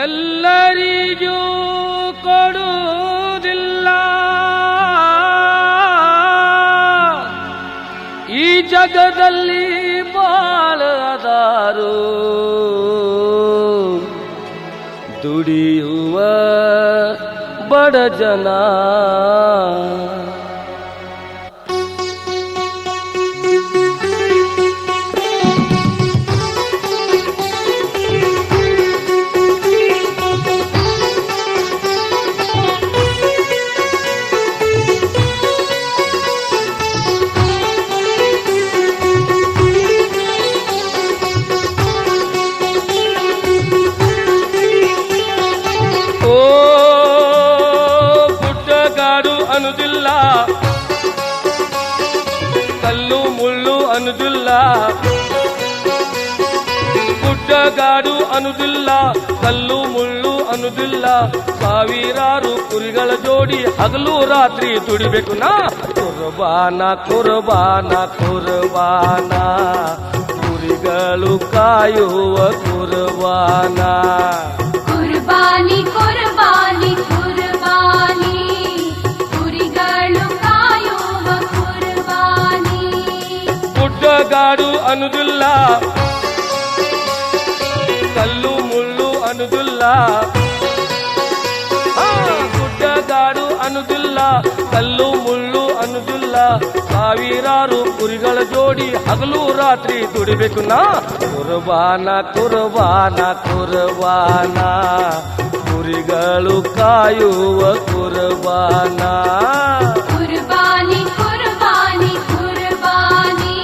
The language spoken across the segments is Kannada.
ಎಲ್ಲರಿಗೂ ಕೊಡುವುದಿಲ್ಲ. ಈ ಜಗದಲ್ಲಿ ಬಾಳದಾರು ದುಡಿಯುವ ಬಡ ಜನ. ಅನ್ನುದಿಲ್ಲ, ಕಲ್ಲು ಮುಳ್ಳು ಅನ್ನುದಿಲ್ಲ, ಗುಡ್ಡಗಾಡು ಅನ್ನುದಿಲ್ಲ, ಕಲ್ಲು ಮುಳ್ಳು ಅನ್ನುದಿಲ್ಲ. ಸಾವಿರಾರು ಕುರಿಗಳ ಜೋಡಿ ಹಗಲು ರಾತ್ರಿ ದುಡಿಬೇಕು ನಾ. ಕುರ್ಬಾನ ಕುರ್ಬಾನ ಕುರ್ಬಾನ, ಕುರಿಗಳು ಕಾಯುವ ಕುರ್ಬಾನ. ಕುರ್ಬಾನಿ ಕುರ್ಬಾನಿ ಕುರ್ಬಾನಿ, ಕುರಿಗಳು ಕಾಯುವ ಕುರ್ಬಾನಿ. ಗುಡ್ಡಗಾಡು ಅನ್ನುದಿಲ್ಲ, ಕಲ್ಲು ಮುಳ್ಳು ಅನ್ನುದಿಲ್ಲ, ಗುಡ್ಡಗಾಡು ಅನ್ನುದಿಲ್ಲ, ಕಲ್ಲು ಮುಳ್ಳು ಅನ್ನುದಿಲ್ಲ. ಸಾವಿರಾರು ಕುರಿಗಳ ಜೋಡಿ ಹಗಲು ರಾತ್ರಿ ದುಡಿಬೇಕು ನಾ. ಕುರ್ಬಾನ ಕುರ್ಬಾನ ಕುರ್ಬಾನ, ಕುರಿಗಳು ಕಾಯುವ ಕುರ್ಬಾನ. ಕುರ್ಬಾನಿ ಕುರ್ಬಾನಿ ಕುರ್ಬಾನಿ,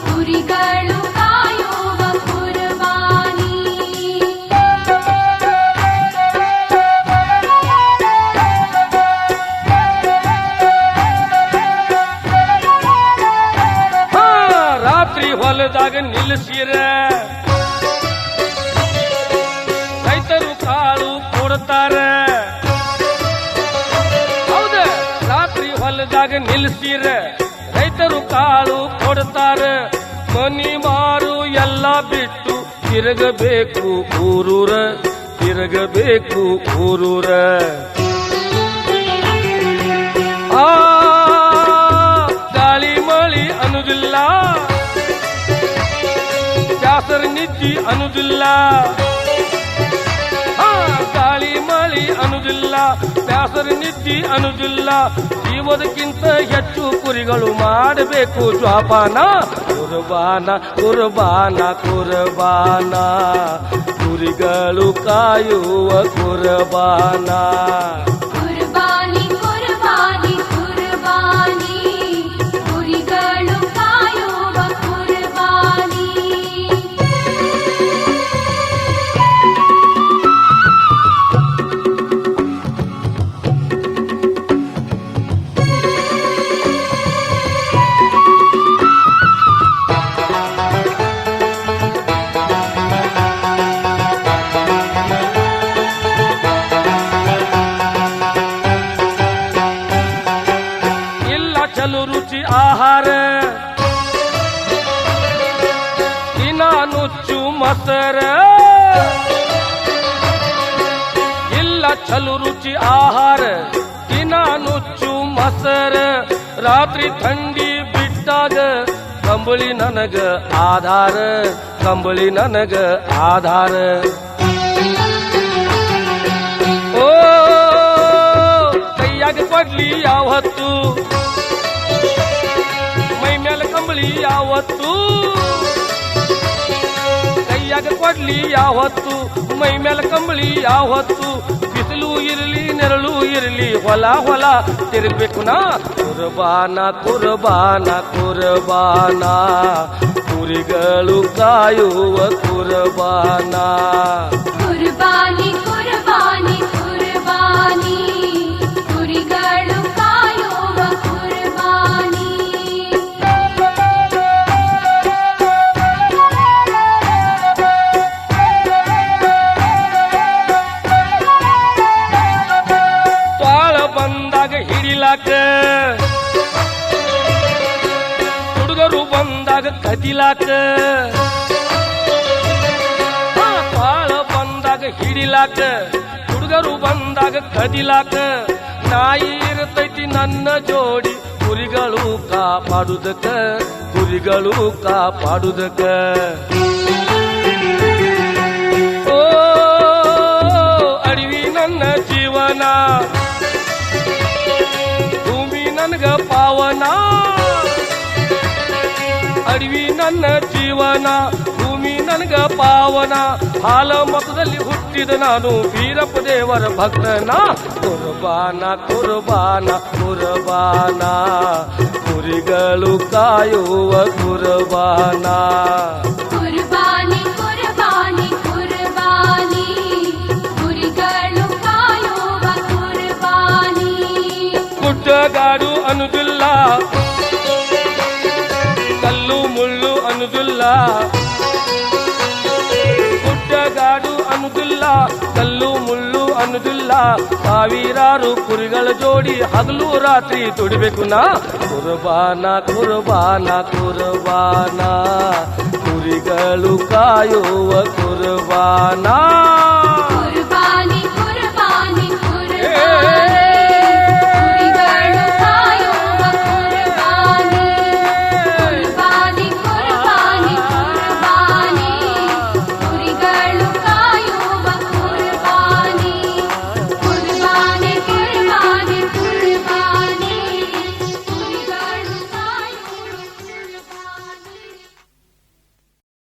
ಕುರಿಗಳು ಕಾಯುವ ಕುರ್ಬಾನಿ. ರಾತ್ರಿ ಹೊಲದಾಗ ನಿಲ್ಲಿಸಿರ ರೈತರು ಕಾಳು ಕೊಡ್ತಾರ. ಹೌದ, ರಾತ್ರಿ ಹೊಲದಾಗ ನಿಲ್ಲಿಸಿರ ರೈತರು ಕಾಳು ಕೊಡ್ತಾರ. ಮನಿ ಮಾರು ಎಲ್ಲ ಬಿಟ್ಟು ತಿರುಗಬೇಕು ಊರೂರ, ತಿರುಗಬೇಕು ಊರೂರ. ಗಾಳಿ ಮಳಿ ಅನ್ನುದಿಲ್ಲ, ಬ್ಯಾಸರ ನಿದ್ದಿ ಅನ್ನುದಿಲ್ಲ. ಗಾಳಿ ಮಳಿ ಅನ್ನುದಿಲ್ಲ, ಬ್ಯಾಸರ ನಿದ್ದಿ ಅನ್ನುದಿಲ್ಲ. ಜೀವದಕ್ಕಿಂತ ಹೆಚ್ಚು ಕುರಿಗಳು ಮಾಡಬೇಕು ಜ್ವಾಪಾನ. ಕುರ್ಬಾನ ಕುರ್ಬಾನ ಕುರ್ಬಾನ, ಕುರಿಗಳು ಕಾಯುವ ಕುರ್ಬಾನ. ಕುರ್ಬಾನಿ ಕುರ್ಬಾನಿ ಕುರ್ಬಾನಿ, ಕುರಿಗಳು ಕಾಯುವ ಕುರ್ಬಾನಿ. ಚಲು ರುಚಿ ಆಹಾರ, ದಿನ ನುಚ್ಚು ಮೊಸರ. ಇಲ್ಲ ಚಲು ರುಚಿ ಆಹಾರ, ದಿನ ನುಚ್ಚು ಮೊಸರ. ರಾತ್ರಿ ಥಂಡಿ ಬಿಟ್ಟಾಗ ಕಂಬಳಿ ನನಗ ಆಧಾರ, ಕಂಬಳಿ ನನಗ ಆಧಾರ. ಓ ಕೈಯಾಗ ಕೊಡ್ಲಿ ಯಾವತ್ತು, ಮೈ ಮೇಲೆ ಕಂಬಳಿ ಯಾವತ್ತು. ಕೈಯಾಗ ಕೊಡ್ಲಿ ಯಾವತ್ತು, ಮೈ ಮೇಲೆ ಕಂಬಳಿ ಯಾವತ್ತು. ಬಿಸಿಲು ಇರಲಿ ನೆರಳು ಇರಲಿ, ಹೊಲ ಹೊಲ ತಿರುಗಬೇಕು ನಾ. ಕುರ್ಬಾನ ಕುರ್ಬಾನ ಕುರ್ಬಾನ, ಕುರಿಗಳು ಕಾಯುವ ಕುರ್ಬಾನ. ಕುರ್ಬಾನಿ ಕುರ್ಬಾನಿ ಕುರ್ಬಾನಿ, ಕುರಿಗಳು ಕಾಯುವ ಕುರ್ಬಾನಿ. ತ್ವಾಳ ಬಂದಾಗ ಹಿಡಿಲಾಕ, ಹುಡುಗರು ಬಂದಾಗ ಕದಿಲಾಕ. ತ್ವಾಳ ಬಂದಾಗ ಹಿಡಿಲಾಕ, ಕದಿಲಾಕ ಹುಡುಗರು ಬಂದಾಗ ಕದಿಲಾಕ ನಾಯಿ ಇರ್ತೈತಿ ನನ್ನ ಜೋಡಿ ಕುರಿಗಳು ಕಾಪಾಡುದಕ್ಕ ಕುರಿಗಳು ಕಾಪಾಡುದಕ್ಕ ಓ ಅಡವಿ ನನ್ನ ಜೀವನ ಭೂಮಿ ನನಗ ಪಾವನ ಅಡವಿ ನನ್ನ ಜೀವನ ಭೂಮಿ ನನಗ ಪಾವನ ಹಾಲ ಮತದಲ್ಲಿ ಹುಟ್ಟಿದ ನಾನು ವೀರಪ್ಪ ದೇವರ ಭಕ್ತನ ಕುರ್ಬಾನ ಕುರ್ಬಾನ ಕುರ್ಬಾನ ಕುರಿಗಳು ಕಾಯುವ ಕುರ್ಬಾನ ಕುರ್ಬಾನಿ ಕುರ್ಬಾನಿ ಕುರ್ಬಾನಿ ಕುರಿಗಳು ಕಾಯುವ ಕುರ್ಬಾನಿ ಗುಡ್ಡಗಾಡು ಅನ್ನುದಿಲ್ಲ ಕಲ್ಲು ಮುಳ್ಳು ಅನ್ನುದಿಲ್ಲ ಗುಡ್ಡಗಾಡು ಅನ್ನುದಿಲ್ಲ ಕಲ್ಲು ಮುಳ್ಳು ಅನ್ನುದಿಲ್ಲ ಸಾವಿರಾರು ಕುರಿಗಳ ಜೋಡಿ ಹಗಲು ರಾತ್ರಿ ದುಡಿಬೇಕು ನಾ ಕುರ್ಬಾನ ಕುರ್ಬಾನ ಕುರ್ಬಾನ ಕುರಿಗಳು ಕಾಯುವ ಕುರ್ಬಾನ